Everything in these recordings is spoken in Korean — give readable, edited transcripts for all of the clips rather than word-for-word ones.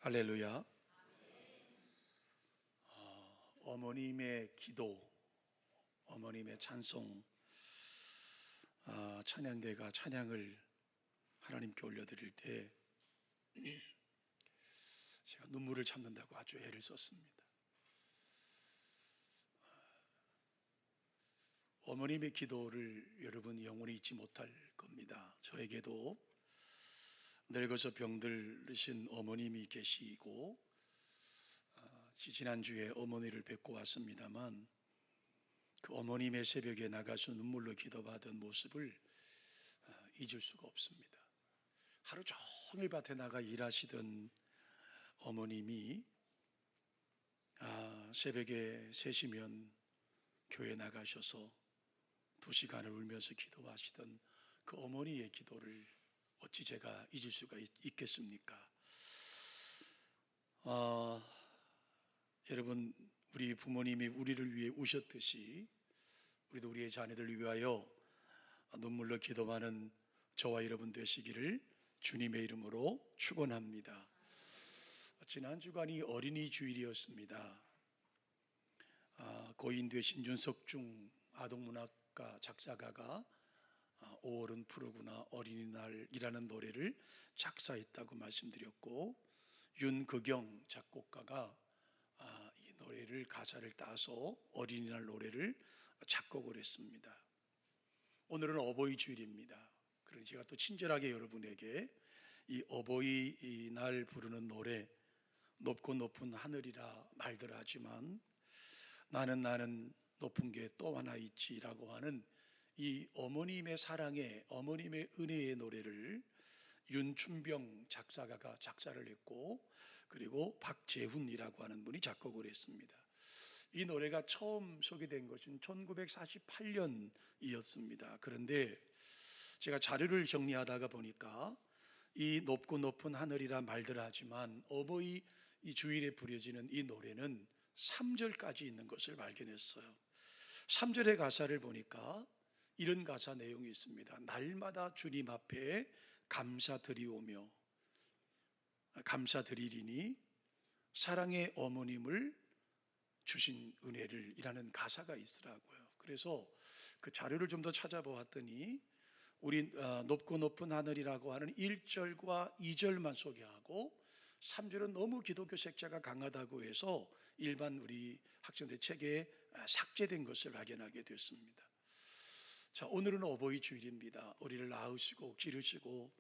할렐루야. 어머님의 기도, 어머님의 찬송, 찬양대가 찬양을 하나님께 올려드릴 때 제가 눈물을 참는다고 아주 애를 썼습니다. 어머님의 기도를 여러분 영원히 잊지 못할 겁니다. 저에게도 늙어서 병들으신 어머님이 계시고 지난주에 어머니를 뵙고 왔습니다만 그 어머님의 새벽에 나가서 눈물로 기도받은 모습을 잊을 수가 없습니다. 하루 종일 밭에 나가 일하시던 어머님이 새벽에 3시면 교회 나가셔서 2시간을 울면서 기도하시던 그 어머니의 기도를 어찌 제가 잊을 수가 있겠습니까? 여러분, 우리 부모님이 우리를 위해 우셨듯이 우리도 우리의 자녀들을 위하여 눈물로 기도하는 저와 여러분 되시기를 주님의 이름으로 축원합니다. 지난 주간이 어린이 주일이었습니다. 고인 되신 윤석중 아동문학가 작사가가 5월은 푸르구나 어린이날이라는 노래를 작사했다고 말씀드렸고, 윤극영 작곡가가 이 노래를 가사를 따서 어린이날 노래를 작곡을 했습니다. 오늘은 어버이 주일입니다. 그래서 제가 또 친절하게 여러분에게 이 어버이날 부르는 노래, 높고 높은 하늘이라 말들 하지만 나는 높은 게 또 하나 있지라고 하는 이 어머님의 사랑의, 어머님의 은혜의 노래를 윤춘병 작사가가 작사를 했고, 그리고 박재훈이라고 하는 분이 작곡을 했습니다. 이 노래가 처음 소개된 것은 1948년이었습니다. 그런데 제가 자료를 정리하다가 보니까 이 높고 높은 하늘이라 말들 하지만 어버이 이 주일에 부려지는 이 노래는 3절까지 있는 것을 발견했어요. 3절의 가사를 보니까 이런 가사 내용이 있습니다. 날마다 주님 앞에 감사드리오며 감사드리리니 사랑의 어머님을 주신 은혜를 이라는 가사가 있더라고요. 그래서 그 자료를 좀 더 찾아보았더니 우리 높고 높은 하늘이라고 하는 1절과 2절만 소개하고 3절은 너무 기독교 색채가 강하다고 해서 일반 우리 학생들 책에 삭제된 것을 발견하게 됐습니다. 자, 오늘은 어버이 주일입니다. 우리를 낳으시고 기르시고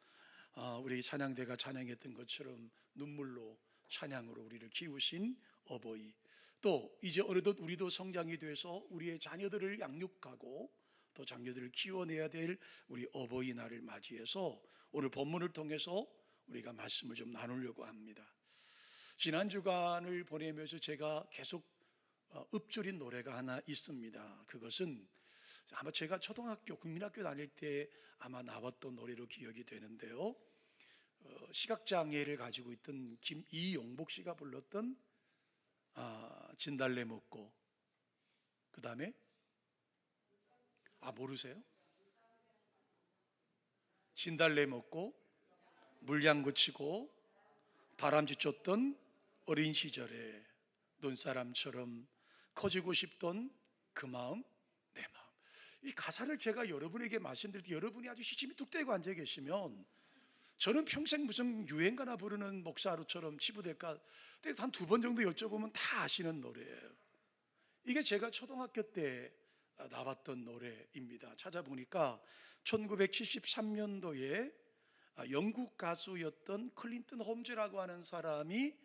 우리 찬양대가 찬양했던 것처럼 눈물로 찬양으로 우리를 키우신 어버이, 또 이제 어느덧 우리도 성장이 돼서 우리의 자녀들을 양육하고 또 자녀들을 키워내야 될 우리 어버이날을 맞이해서 오늘 본문을 통해서 우리가 말씀을 좀 나누려고 합니다. 지난 주간을 보내면서 제가 계속 읊조린 노래가 하나 있습니다. 그것은 아마 제가 초등학교, 국민학교 다닐 때 아마 나왔던 노래로 기억이 되는데요. 시각장애를 가지고 있던 이용복 씨가 불렀던 진달래 먹고, 그 다음에 모르세요? 진달래 먹고 물장구 치고 다람쥐 쫓던 어린 시절에 눈사람처럼 커지고 싶던 그 마음, 내 마음. 이 가사를 제가 여러분에게 말씀드릴 때 여러분이 아주 시침이 뚝 떼고 앉아 계시면 저는 평생 무슨 유행가나 부르는 목사로처럼 치부될까 한 2번 정도 여쭤보면 다 아시는 노래예요. 이게 제가 초등학교 때 나왔던 노래입니다. 찾아보니까 1973년도에 영국 가수였던 클린턴 홈즈라고 하는 사람이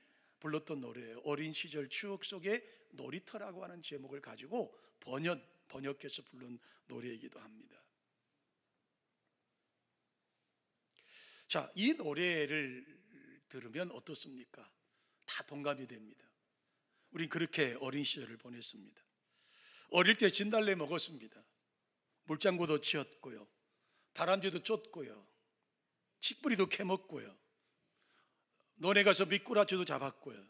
불렀던 노래예요. 어린 시절 추억 속의 놀이터라고 하는 제목을 가지고 번역해서 부른 노래이기도 합니다. 자, 이 노래를 들으면 어떻습니까? 다 동감이 됩니다. 우린 그렇게 어린 시절을 보냈습니다. 어릴 때 진달래 먹었습니다. 물장구도 치었고요, 다람쥐도 쫓고요, 칡뿌리도 캐먹고요, 논에 가서 미꾸라지도 잡았고요.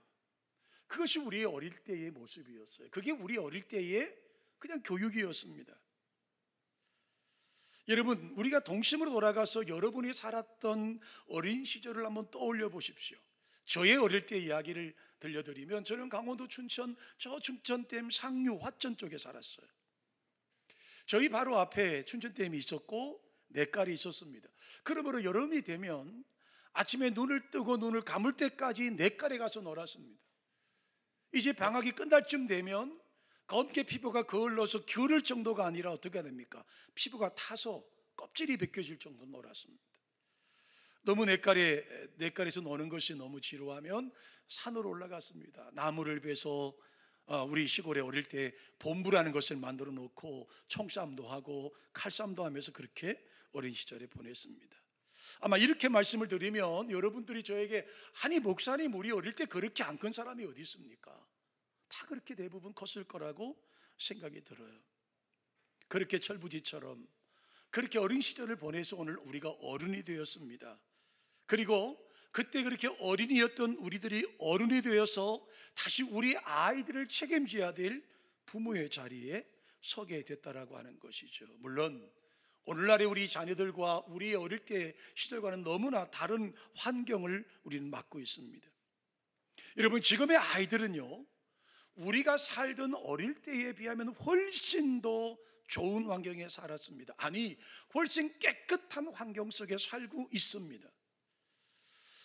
그것이 우리의 어릴 때의 모습이었어요. 그게 우리 어릴 때의 그냥 교육이었습니다. 여러분, 우리가 동심으로 돌아가서 여러분이 살았던 어린 시절을 한번 떠올려 보십시오. 저의 어릴 때 이야기를 들려드리면, 저는 강원도 춘천 저 춘천댐 상류 화천 쪽에 살았어요. 저희 바로 앞에 춘천댐이 있었고 냇가리 있었습니다. 그러므로 여름이 되면 아침에 눈을 뜨고 눈을 감을 때까지 냇가리에 가서 놀았습니다. 이제 방학이 끝날 쯤 되면 검게 피부가 거울러서 겨울 정도가 아니라 어떻게 됩니까? 피부가 타서 껍질이 벗겨질 정도로 놀았습니다. 너무 냇가리에서 노는 것이 너무 지루하면 산으로 올라갔습니다. 나무를 베서 우리 시골에 어릴 때 본부라는 것을 만들어 놓고 총싸움도 하고 칼싸움도 하면서 그렇게 어린 시절에 보냈습니다. 아마 이렇게 말씀을 드리면 여러분들이 저에게, 아니 목사님 우리 어릴 때 그렇게 안 큰 사람이 어디 있습니까? 다 그렇게 대부분 컸을 거라고 생각이 들어요. 그렇게 철부지처럼 그렇게 어린 시절을 보내서 오늘 우리가 어른이 되었습니다. 그리고 그때 그렇게 어린이였던 우리들이 어른이 되어서 다시 우리 아이들을 책임져야 될 부모의 자리에 서게 됐다라고 하는 것이죠. 물론 오늘날의 우리 자녀들과 우리 어릴 때 시절과는 너무나 다른 환경을 우리는 맞고 있습니다. 여러분, 지금의 아이들은요, 우리가 살던 어릴 때에 비하면 훨씬 더 좋은 환경에 살았습니다. 아니, 훨씬 깨끗한 환경 속에 살고 있습니다.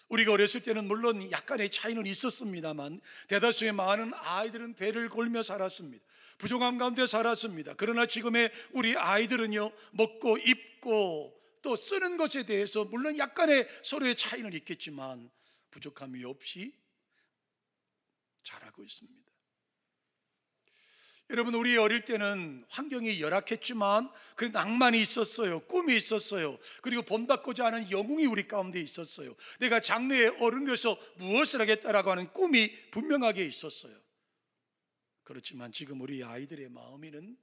우리가 어렸을 때는 물론 약간의 차이는 있었습니다만 대다수의 많은 아이들은 배를 골며 살았습니다. 부족함 가운데 살았습니다. 그러나 지금의 우리 아이들은요, 먹고 입고 또 쓰는 것에 대해서 물론 약간의 서로의 차이는 있겠지만 부족함이 없이 자라고 있습니다. 여러분, 우리 어릴 때는 환경이 열악했지만 그 낭만이 있었어요. 꿈이 있었어요. 그리고 본받고자 하는 영웅이 우리 가운데 있었어요. 내가 장래에 어른 되어서 무엇을 하겠다라고 하는 꿈이 분명하게 있었어요. 그렇지만 지금 우리 아이들의 마음에는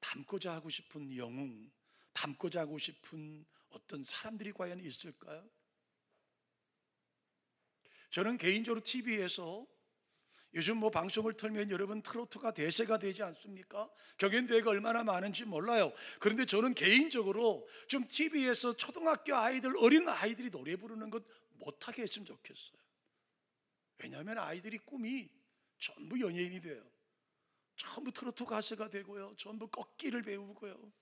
닮고자 하고 싶은 영웅, 닮고자 하고 싶은 어떤 사람들이 과연 있을까요? 저는 개인적으로 TV에서 요즘 방송을 틀면 여러분 트로트가 대세가 되지 않습니까? 경연대회가 얼마나 많은지 몰라요. 그런데 저는 개인적으로 좀 TV에서 초등학교 아이들, 어린 아이들이 노래 부르는 것 못하게 했으면 좋겠어요. 왜냐하면 아이들이 꿈이 전부 연예인이 돼요. 전부 트로트 가수가 되고요. 전부 꺾기를 배우고요.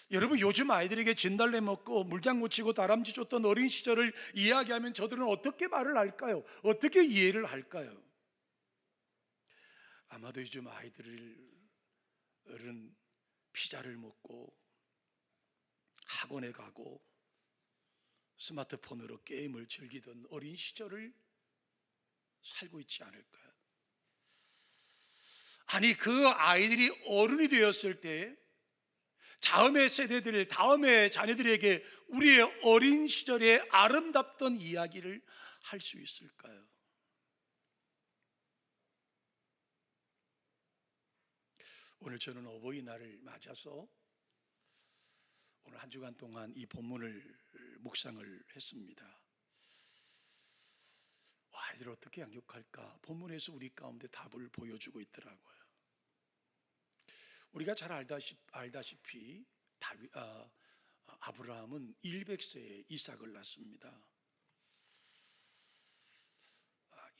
여러분, 요즘 아이들에게 진달래 먹고 물장구 치고 다람쥐 줬던 어린 시절을 이야기하면 저들은 어떻게 말을 할까요? 어떻게 이해를 할까요? 아마도 요즘 아이들은 피자를 먹고 학원에 가고 스마트폰으로 게임을 즐기던 어린 시절을 살고 있지 않을까요? 아니, 그 아이들이 어른이 되었을 때 다음의 세대들, 다음의 자녀들에게 우리의 어린 시절의 아름답던 이야기를 할 수 있을까요? 오늘 저는 어버이날을 맞아서 오늘 한 주간 동안 이 본문을 묵상을 했습니다. 아이들 어떻게 양육할까? 본문에서 우리 가운데 답을 보여주고 있더라고요. 우리가 잘 알다시피 아브라함은 100세에 이삭을 낳습니다.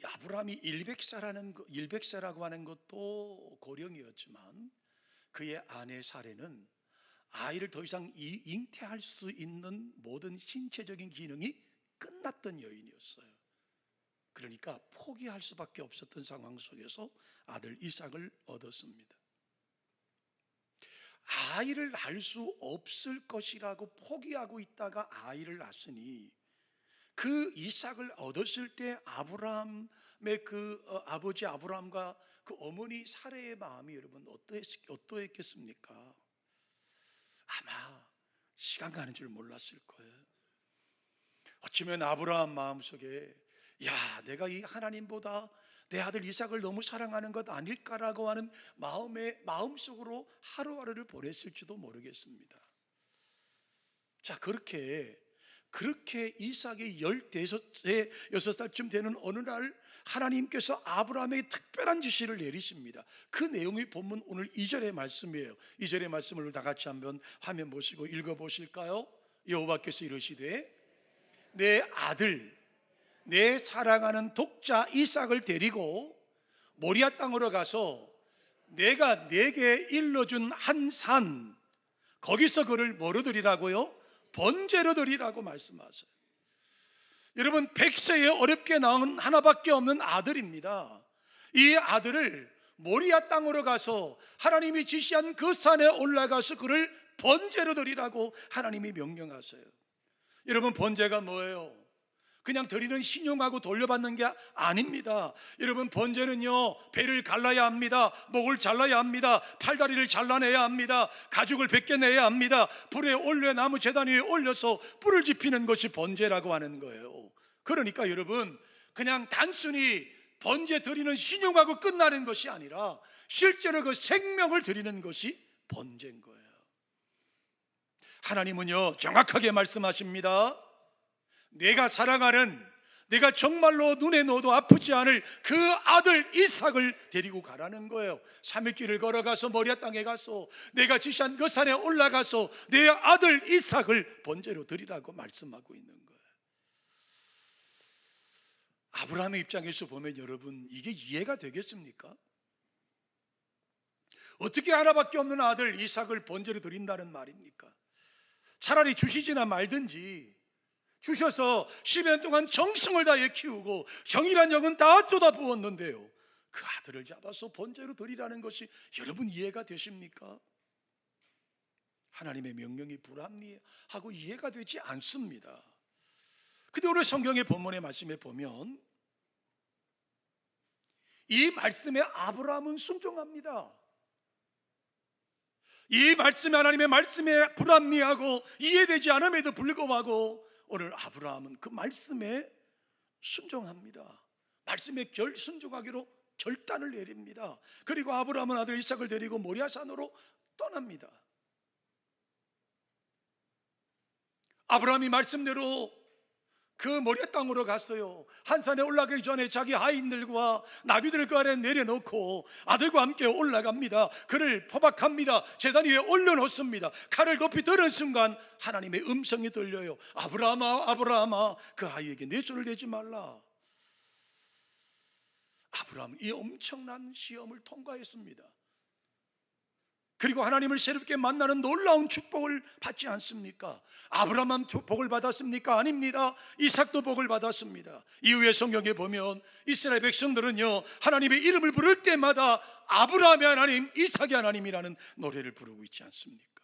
아브라함이 100세라고 하는 것도 고령이었지만 그의 아내 사례는 아이를 더 이상 잉태할 수 있는 모든 신체적인 기능이 끝났던 여인이었어요. 그러니까 포기할 수밖에 없었던 상황 속에서 아들 이삭을 얻었습니다. 아이를 낳을 수 없을 것이라고 포기하고 있다가 아이를 낳았으니 그 이삭을 얻었을 때 아브라함의 아버지 아브라함과 그 어머니 사레의 마음이 여러분 어떠했겠습니까? 아마 시간 가는 줄 몰랐을 거예요. 어쩌면 아브라함 마음속에, 야, 내가 이 하나님보다 내 아들 이삭을 너무 사랑하는 것 아닐까라고 하는 마음속으로 하루하루를 보냈을지도 모르겠습니다. 자, 그렇게 이삭이 16살쯤 되는 어느 날 하나님께서 아브라함에게 특별한 지시를 내리십니다. 그 내용이 본문 오늘 2절의 말씀이에요. 2절의 말씀을 다 같이 한번 화면 보시고 읽어보실까요? 여호와께서 이르시되 내 아들 내 사랑하는 독자 이삭을 데리고 모리아 땅으로 가서 내가 내게 일러준 한 산, 거기서 그를 뭐로 드리라고요? 번제로 드리라고 말씀하세요. 여러분, 100세에 어렵게 낳은 하나밖에 없는 아들입니다. 이 아들을 모리아 땅으로 가서 하나님이 지시한 그 산에 올라가서 그를 번제로 드리라고 하나님이 명령하세요. 여러분, 번제가 뭐예요? 그냥 드리는 신용하고 돌려받는 게 아닙니다. 여러분, 번제는요, 배를 갈라야 합니다. 목을 잘라야 합니다. 팔다리를 잘라내야 합니다. 가죽을 벗겨내야 합니다. 불에 올려 나무 제단 위에 올려서 불을 지피는 것이 번제라고 하는 거예요. 그러니까 여러분, 그냥 단순히 번제 드리는 신용하고 끝나는 것이 아니라 실제로 그 생명을 드리는 것이 번제인 거예요. 하나님은요, 정확하게 말씀하십니다. 내가 사랑하는, 내가 정말로 눈에 넣어도 아프지 않을 그 아들 이삭을 데리고 가라는 거예요. 3일 길을 걸어가서 모리아 땅에 가서 내가 지시한 그 산에 올라가서 내 아들 이삭을 번제로 드리라고 말씀하고 있는 거예요. 아브라함의 입장에서 보면 여러분, 이게 이해가 되겠습니까? 어떻게 하나밖에 없는 아들 이삭을 번제로 드린다는 말입니까? 차라리 주시지나 말든지 주셔서 10년 동안 정성을 다해 키우고 정이란 영은 다 쏟아부었는데요, 그 아들을 잡아서 번제로 드리라는 것이 여러분 이해가 되십니까? 하나님의 명령이 불합리하고 이해가 되지 않습니다. 근데 오늘 성경의 본문의 말씀에 보면 이 말씀에 아브라함은 순종합니다. 이 말씀에, 하나님의 말씀에 불합리하고 이해되지 않음에도 불구하고 오늘 아브라함은 그 말씀에 순종합니다. 말씀에 순종하기로 결단을 내립니다. 그리고 아브라함은 아들 이삭을 데리고 모리아산으로 떠납니다. 아브라함이 말씀대로 그 모리아 땅으로 갔어요. 한 산에 올라가기 전에 자기 하인들과 나귀들을 그 아래 내려놓고 아들과 함께 올라갑니다. 그를 포박합니다. 제단 위에 올려놓습니다. 칼을 높이 들은 순간 하나님의 음성이 들려요. 아브라함아, 아브라함아, 그 아이에게 내 손을 대지 말라. 아브라함은 이 엄청난 시험을 통과했습니다. 그리고 하나님을 새롭게 만나는 놀라운 축복을 받지 않습니까? 아브라함은 복을 받았습니까? 아닙니다. 이삭도 복을 받았습니다. 이후에 성경에 보면 이스라엘 백성들은요, 하나님의 이름을 부를 때마다 아브라함의 하나님, 이삭의 하나님이라는 노래를 부르고 있지 않습니까?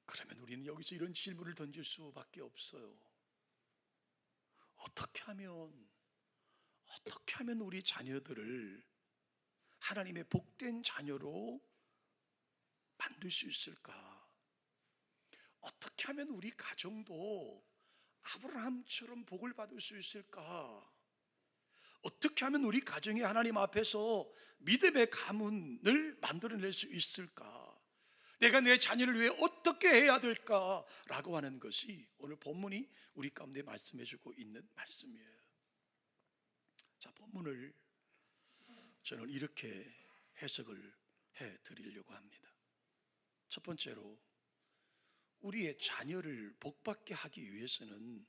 그러면 우리는 여기서 이런 질문을 던질 수밖에 없어요. 어떻게 하면 우리 자녀들을 하나님의 복된 자녀로 만들 수 있을까? 어떻게 하면 우리 가정도 아브라함처럼 복을 받을 수 있을까? 어떻게 하면 우리 가정이 하나님 앞에서 믿음의 가문을 만들어낼 수 있을까? 내가 내 자녀를 위해 어떻게 해야 될까라고 하는 것이 오늘 본문이 우리 가운데 말씀해주고 있는 말씀이에요. 자, 본문을 저는 이렇게 해석을 해드리려고 합니다. 첫 번째로, 우리의 자녀를 복받게 하기 위해서는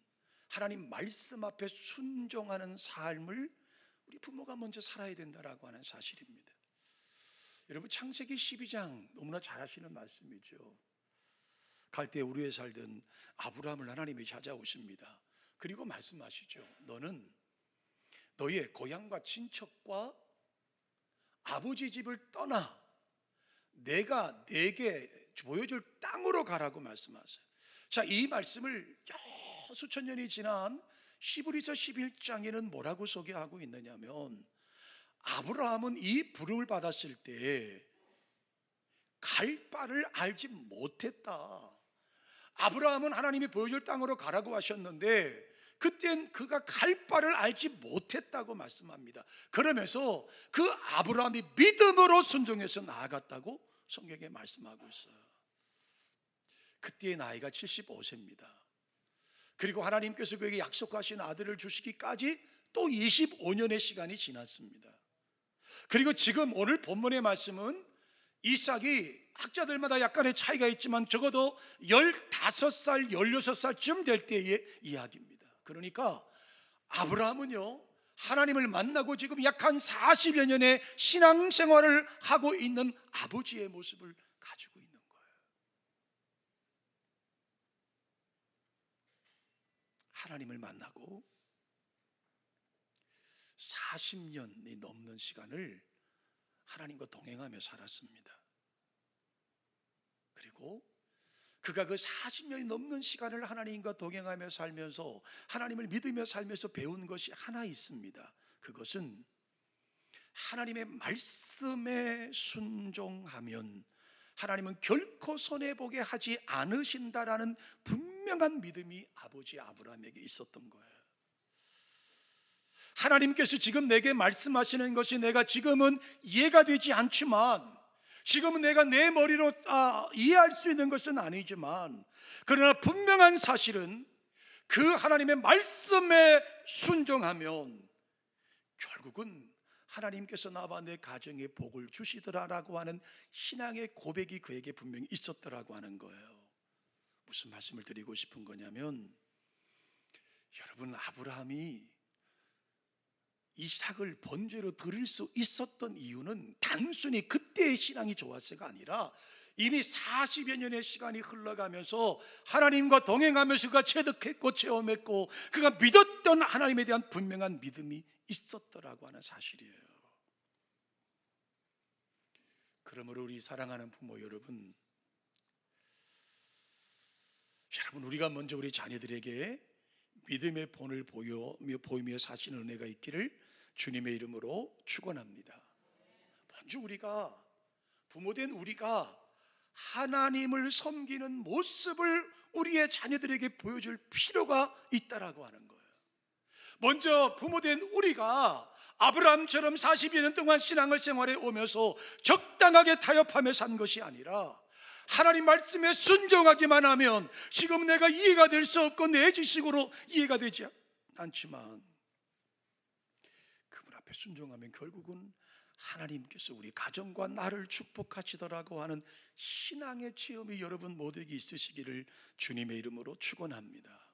하나님 말씀 앞에 순종하는 삶을 우리 부모가 먼저 살아야 된다라고 하는 사실입니다. 여러분, 창세기 12장 너무나 잘 아시는 말씀이죠. 갈대 우르에 살던 아브라함을 하나님이 찾아오십니다. 그리고 말씀하시죠. 너는 너의 고향과 친척과 아버지 집을 떠나 내가 네게 보여줄 땅으로 가라고 말씀하세요. 자, 이 말씀을 수천 년이 지난 히브리서 11장에는 뭐라고 소개하고 있느냐면, 아브라함은 이 부름을 받았을 때 갈 바를 알지 못했다. 아브라함은 하나님이 보여줄 땅으로 가라고 하셨는데 그땐 그가 갈 바를 알지 못했다고 말씀합니다. 그러면서 그 아브라함이 믿음으로 순종해서 나아갔다고 성경에 말씀하고 있어요. 그때의 나이가 75세입니다. 그리고 하나님께서 그에게 약속하신 아들을 주시기까지 또 25년의 시간이 지났습니다. 그리고 지금 오늘 본문의 말씀은 이삭이 학자들마다 약간의 차이가 있지만 적어도 15살, 16살쯤 될 때의 이야기입니다. 그러니까 아브라함은요, 하나님을 만나고 지금 약 한 40여 년의 신앙생활을 하고 있는 아버지의 모습을 가지고 있는 거예요. 하나님을 만나고 40년이 넘는 시간을 하나님과 동행하며 살았습니다. 그리고 그가 그 40년이 넘는 시간을 하나님과 동행하며 살면서 하나님을 믿으며 살면서 배운 것이 하나 있습니다. 그것은 하나님의 말씀에 순종하면 하나님은 결코 손해보게 하지 않으신다라는 분명한 믿음이 아버지 아브라함에게 있었던 거예요. 하나님께서 지금 내게 말씀하시는 것이 내가 지금은 이해가 되지 않지만, 지금은 내가 내 머리로 이해할 수 있는 것은 아니지만, 그러나 분명한 사실은 그 하나님의 말씀에 순종하면 결국은 하나님께서 나와 내 가정에 복을 주시더라라고 하는 신앙의 고백이 그에게 분명히 있었더라고 하는 거예요. 무슨 말씀을 드리고 싶은 거냐면, 여러분, 아브라함이 이삭을 번제로 드릴 수 있었던 이유는 단순히 그때의 신앙이 좋았어가 아니라 이미 40여 년의 시간이 흘러가면서 하나님과 동행하면서 그가 체득했고 체험했고 그가 믿었던 하나님에 대한 분명한 믿음이 있었더라고 하는 사실이에요. 그러므로 우리 사랑하는 부모 여러분, 우리가 먼저 우리 자녀들에게 믿음의 본을 보이며 사시는 은혜가 있기를 주님의 이름으로 축원합니다. 먼저 우리가, 부모된 우리가 하나님을 섬기는 모습을 우리의 자녀들에게 보여줄 필요가 있다라고 하는 거예요. 먼저 부모된 우리가 아브라함처럼 40여 년 동안 신앙을 생활해 오면서 적당하게 타협하며 산 것이 아니라 하나님 말씀에 순종하기만 하면 지금 내가 이해가 될 수 없고 내 지식으로 이해가 되지 않지만 그분 앞에 순종하면 결국은 하나님께서 우리 가정과 나를 축복하시더라고 하는 신앙의 체험이 여러분 모두에게 있으시기를 주님의 이름으로 축원합니다.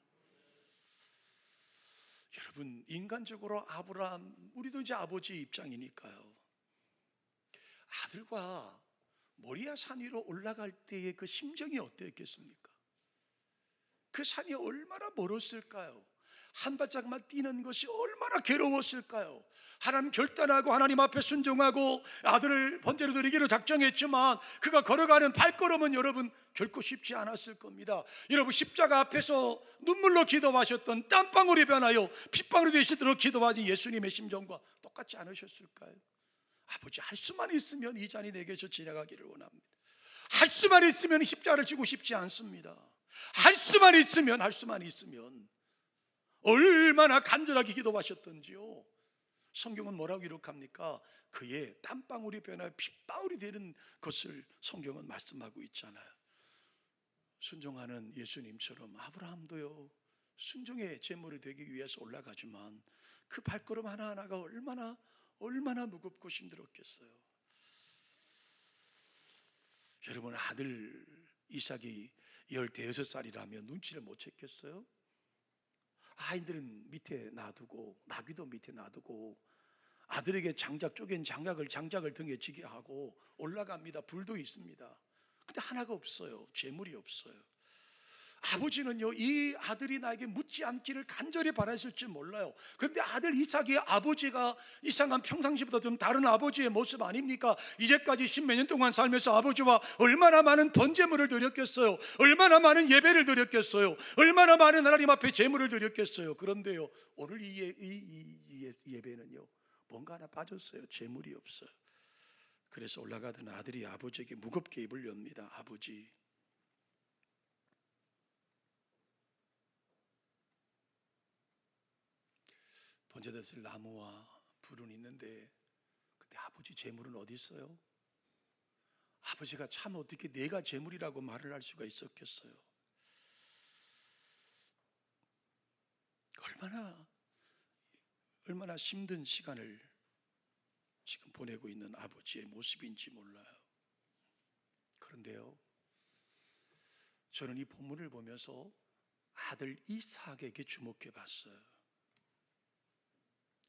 여러분, 인간적으로 아브라함, 우리도 이제 아버지 입장이니까요, 아들과 모리아 산 위로 올라갈 때의 그 심정이 어땠겠습니까? 그 산이 얼마나 멀었을까요? 한 발짝만 뛰는 것이 얼마나 괴로웠을까요? 하나님 결단하고 하나님 앞에 순종하고 아들을 번제로 드리기로 작정했지만 그가 걸어가는 발걸음은 여러분 결코 쉽지 않았을 겁니다. 여러분, 십자가 앞에서 눈물로 기도하셨던 땀방울이 변하여 핏방울이 되시도록 기도하신 예수님의 심정과 똑같지 않으셨을까요? 아버지, 할 수만 있으면 이 잔이 내게서 지나가기를 원합니다. 할 수만 있으면 십자가를 지고 싶지 않습니다. 할 수만 있으면 얼마나 간절하게 기도하셨던지요. 성경은 뭐라고 기록합니까? 그의 땀방울이 변하여 핏방울이 되는 것을 성경은 말씀하고 있잖아요. 순종하는 예수님처럼 아브라함도요, 순종의 제물이 되기 위해서 올라가지만 그 발걸음 하나하나가 얼마나 무겁고 힘들었겠어요. 여러분, 아들 이삭이 16살이라면 눈치를 못 챘겠어요? 아이들은 밑에 놔두고 나귀도 밑에 놔두고 아들에게 장작을 등에 지게 하고 올라갑니다. 불도 있습니다. 근데 하나가 없어요. 재물이 없어요. 아버지는요, 이 아들이 나에게 묻지 않기를 간절히 바라실지 몰라요. 그런데 아들 이삭이 아버지가 이상한 평상시보다 좀 다른 아버지의 모습 아닙니까? 이제까지 십몇 년 동안 살면서 아버지와 얼마나 많은 번제물을 드렸겠어요. 얼마나 많은 예배를 드렸겠어요. 얼마나 많은 하나님 앞에 제물을 드렸겠어요. 그런데요, 오늘 이 예배는요, 뭔가 하나 빠졌어요. 제물이 없어요. 그래서 올라가던 아들이 아버지에게 무겁게 입을 엽니다. 아버지, 번제됐을 나무와 불은 있는데 근데 아버지 제물은 어디 있어요? 아버지가 참 어떻게 내가 제물이라고 말을 할 수가 있었겠어요? 얼마나 힘든 시간을 지금 보내고 있는 아버지의 모습인지 몰라요. 그런데요, 저는 이 본문을 보면서 아들 이삭에게 주목해 봤어요.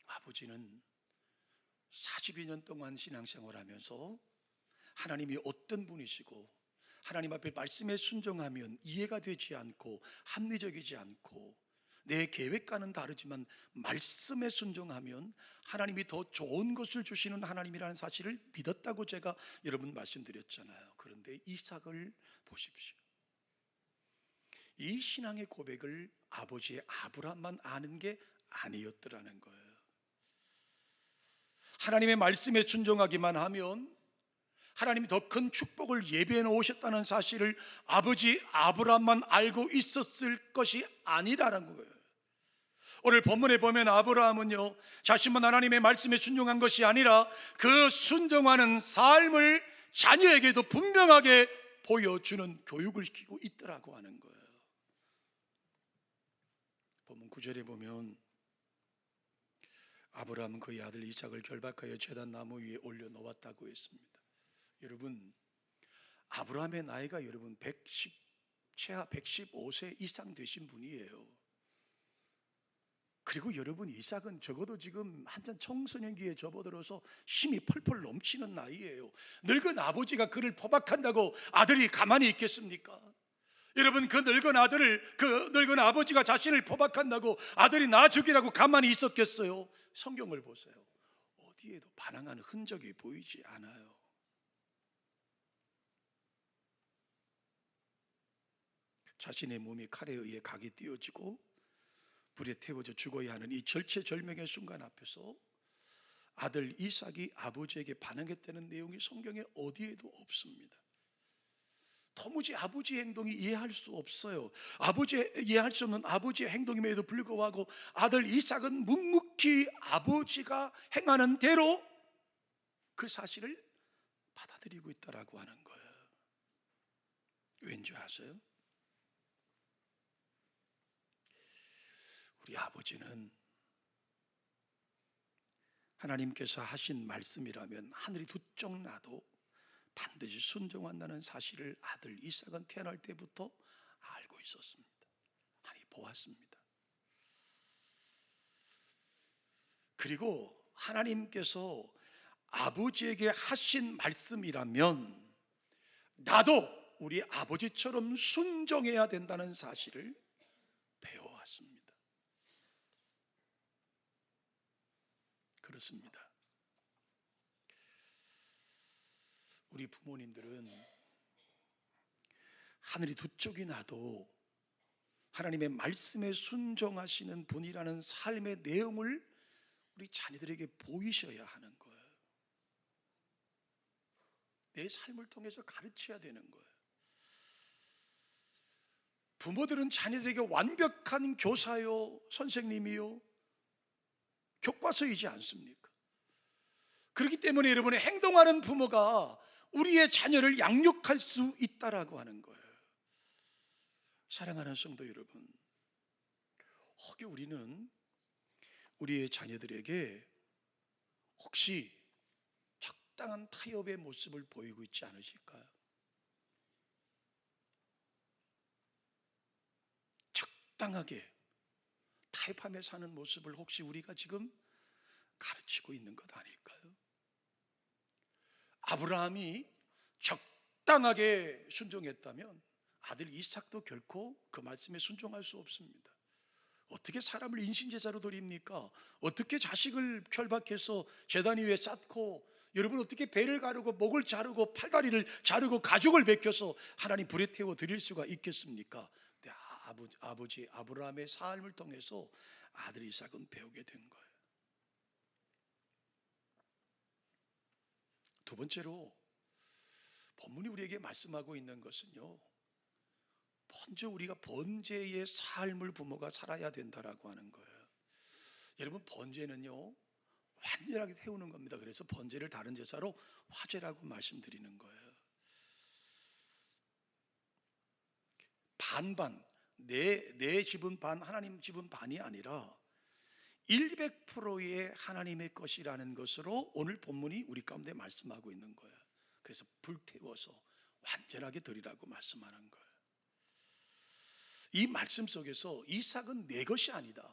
아버지는 40여 년 동안 신앙생활하면서 하나님이 어떤 분이시고 하나님 앞에 말씀에 순종하면 이해가 되지 않고 합리적이지 않고 내 계획과는 다르지만 말씀에 순종하면 하나님이 더 좋은 것을 주시는 하나님이라는 사실을 믿었다고 제가 여러분 말씀드렸잖아요. 그런데 이삭을 보십시오. 이 신앙의 고백을 아버지의 아브라함만 아는 게 아니었더라는 거예요. 하나님의 말씀에 순종하기만 하면 하나님이 더 큰 축복을 예비해 놓으셨다는 사실을 아버지 아브라함만 알고 있었을 것이 아니라는 거예요. 오늘 본문에 보면 아브라함은요, 자신만 하나님의 말씀에 순종한 것이 아니라 그 순종하는 삶을 자녀에게도 분명하게 보여주는 교육을 시키고 있더라고 하는 거예요. 본문 9절에 보면 아브라함은 그의 아들 이삭을 결박하여 제단 나무 위에 올려놓았다고 했습니다. 여러분, 아브라함의 나이가 여러분 110, 최하 115세 이상 되신 분이에요. 그리고 여러분, 이삭은 적어도 지금 한참 청소년기에 접어들어서 힘이 펄펄 넘치는 나이예요. 늙은 아버지가 그를 포박한다고 아들이 가만히 있겠습니까? 여러분, 그 늙은 아버지가 자신을 포박한다고 아들이 나 죽이라고 가만히 있었겠어요? 성경을 보세요. 어디에도 반항하는 흔적이 보이지 않아요. 자신의 몸이 칼에 의해 각이 띄어지고 불에 태워져 죽어야 하는 이 절체절명의 순간 앞에서 아들 이삭이 아버지에게 반항했다는 내용이 성경에 어디에도 없습니다. 도무지 아버지의 행동이 이해할 수 없어요. 이해할 수 없는 아버지의 행동임에도 불구하고 아들 이삭은 묵묵히 아버지가 행하는 대로 그 사실을 받아들이고 있다라고 하는 거예요. 왠지 아세요? 우리 아버지는 하나님께서 하신 말씀이라면 하늘이 두 쪽 나도 반드시 순종한다는 사실을 아들 이삭은 태어날 때부터 알고 있었습니다. 아니, 보았습니다. 그리고 하나님께서 아버지에게 하신 말씀이라면 나도 우리 아버지처럼 순종해야 된다는 사실을 배워왔습니다. 그렇습니다. 우리 부모님들은 하늘이 두 쪽이 나도 하나님의 말씀에 순종하시는 분이라는 삶의 내용을 우리 자녀들에게 보이셔야 하는 거예요. 내 삶을 통해서 가르쳐야 되는 거예요. 부모들은 자녀들에게 완벽한 교사요, 선생님이요, 교과서이지 않습니까? 그렇기 때문에 여러분의 행동하는 부모가 우리의 자녀를 양육할 수 있다라고 하는 거예요. 사랑하는 성도 여러분, 혹시 우리는 우리의 자녀들에게 혹시 적당한 타협의 모습을 보이고 있지 않으실까요? 적당하게 타협하며 사는 모습을 혹시 우리가 지금 가르치고 있는 것 아닐까요? 아브라함이 적당하게 순종했다면 아들 이삭도 결코 그 말씀에 순종할 수 없습니다. 어떻게 사람을 인신제사로 드립니까? 어떻게 자식을 결박해서 제단 위에 쌓고, 여러분 어떻게 배를 가르고 목을 자르고 팔다리를 자르고 가죽을 벗겨서 하나님 불에 태워 드릴 수가 있겠습니까? 근데 아버지 아브라함의 삶을 통해서 아들 이삭은 배우게 된 거예요. 두 번째로 본문이 우리에게 말씀하고 있는 것은요, 먼저 우리가 번제의 삶을 부모가 살아야 된다라고 하는 거예요. 여러분, 번제는요 완전하게 세우는 겁니다. 그래서 번제를 다른 제사로 화제라고 말씀드리는 거예요. 반반, 내 집은 반, 하나님 집은 반이 아니라 100%의 하나님의 것이라는 것으로 오늘 본문이 우리 가운데 말씀하고 있는 거예요. 그래서 불태워서 완전하게 드리라고 말씀하는 거예요. 이 말씀 속에서 이삭은 내 것이 아니다,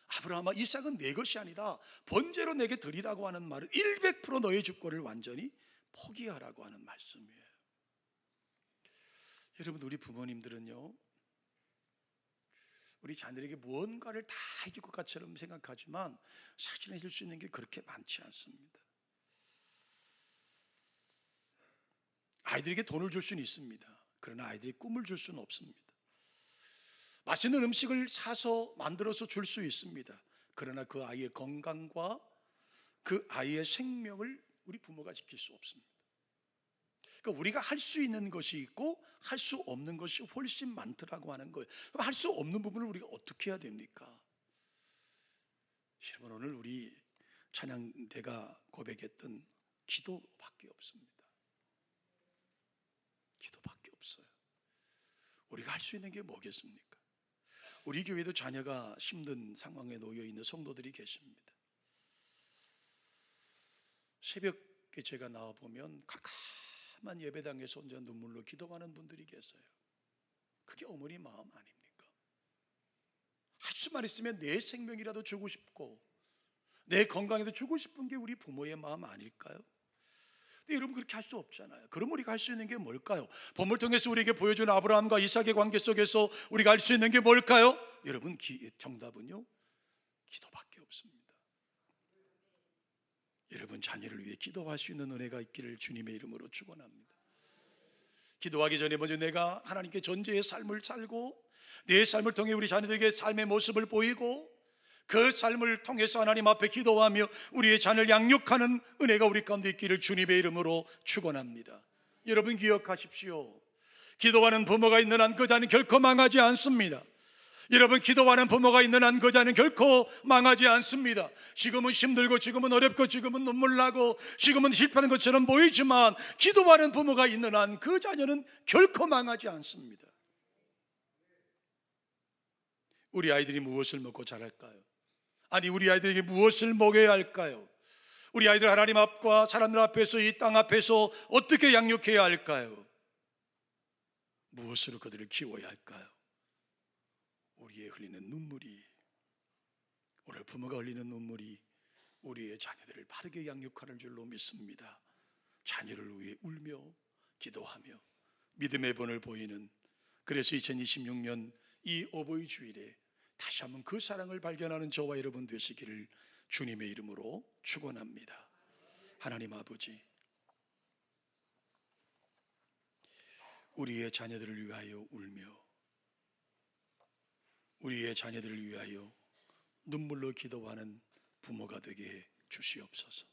아브라함아 이삭은 내 것이 아니다, 번제로 내게 드리라고 하는 말은 100% 너의 주권을 완전히 포기하라고 하는 말씀이에요. 여러분, 우리 부모님들은요, 우리 자녀에게 무언가를 다 해줄 것 같처럼 생각하지만 사실 해줄 수 있는 게 그렇게 많지 않습니다. 아이들에게 돈을 줄 수는 있습니다. 그러나 아이들이 꿈을 줄 수는 없습니다. 맛있는 음식을 사서 만들어서 줄 수 있습니다. 그러나 그 아이의 건강과 그 아이의 생명을 우리 부모가 지킬 수 없습니다. 그러니까 우리가 할 수 있는 것이 있고 할 수 없는 것이 훨씬 많더라고 하는 거예요. 그럼 할 수 없는 부분을 우리가 어떻게 해야 됩니까? 여러분, 오늘 우리 찬양대가 고백했던 기도밖에 없습니다. 기도밖에 없어요. 우리가 할 수 있는 게 뭐겠습니까? 우리 교회도 자녀가 힘든 상황에 놓여 있는 성도들이 계십니다. 새벽에 제가 나와 보면 캄캄한 예배당에서 혼자 눈물로 기도하는 분들이 계세요. 그게 어머니 마음 아닙니까? 할 수만 있으면 내 생명이라도 주고 싶고 내 건강에도 주고 싶은 게 우리 부모의 마음 아닐까요? 근데 여러분, 그렇게 할 수 없잖아요. 그럼 우리가 할 수 있는 게 뭘까요? 본문을 통해서 우리에게 보여준 아브라함과 이삭의 관계 속에서 우리가 할 수 있는 게 뭘까요? 여러분, 정답은요, 기도밖에 없습니다. 여러분, 자녀를 위해 기도할 수 있는 은혜가 있기를 주님의 이름으로 축원합니다. 기도하기 전에 먼저 내가 하나님께 전제의 삶을 살고 내 삶을 통해 우리 자녀들에게 삶의 모습을 보이고 그 삶을 통해서 하나님 앞에 기도하며 우리의 자녀를 양육하는 은혜가 우리 가운데 있기를 주님의 이름으로 축원합니다. 여러분, 기억하십시오. 기도하는 부모가 있는 한 그 자는 결코 망하지 않습니다. 여러분, 기도하는 부모가 있는 한 그 자는 결코 망하지 않습니다. 지금은 힘들고 지금은 어렵고 지금은 눈물 나고 지금은 실패하는 것처럼 보이지만 기도하는 부모가 있는 한 그 자녀는 결코 망하지 않습니다. 우리 아이들이 무엇을 먹고 자랄까요? 아니, 우리 아이들에게 무엇을 먹여야 할까요? 우리 아이들 하나님 앞과 사람들 앞에서 이 땅 앞에서 어떻게 양육해야 할까요? 무엇으로 그들을 키워야 할까요? 우리의 흘리는 눈물이, 오늘 부모가 흘리는 눈물이 우리의 자녀들을 바르게 양육하는 줄로 믿습니다. 자녀를 위해 울며 기도하며 믿음의 본을 보이는, 그래서 2026년 이 어버이 주일에 다시 한번 그 사랑을 발견하는 저와 여러분 되시기를 주님의 이름으로 축원합니다. 하나님 아버지, 우리의 자녀들을 위하여 울며 우리의 자녀들을 위하여 눈물로 기도하는 부모가 되게 해 주시옵소서.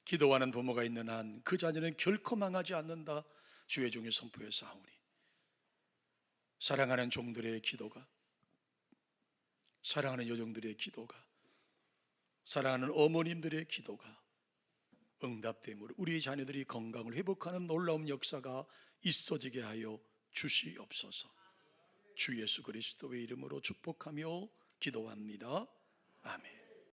기도하는 부모가 있는 한 그 자녀는 결코 망하지 않는다 주의 종이 선포했사오니, 사랑하는 종들의 기도가, 사랑하는 여종들의 기도가, 사랑하는 어머님들의 기도가 응답됨으로 우리 자녀들이 건강을 회복하는 놀라운 역사가 있어지게 하여 주시옵소서. 주 예수 그리스도의 이름으로 축복하며 기도합니다. 아멘.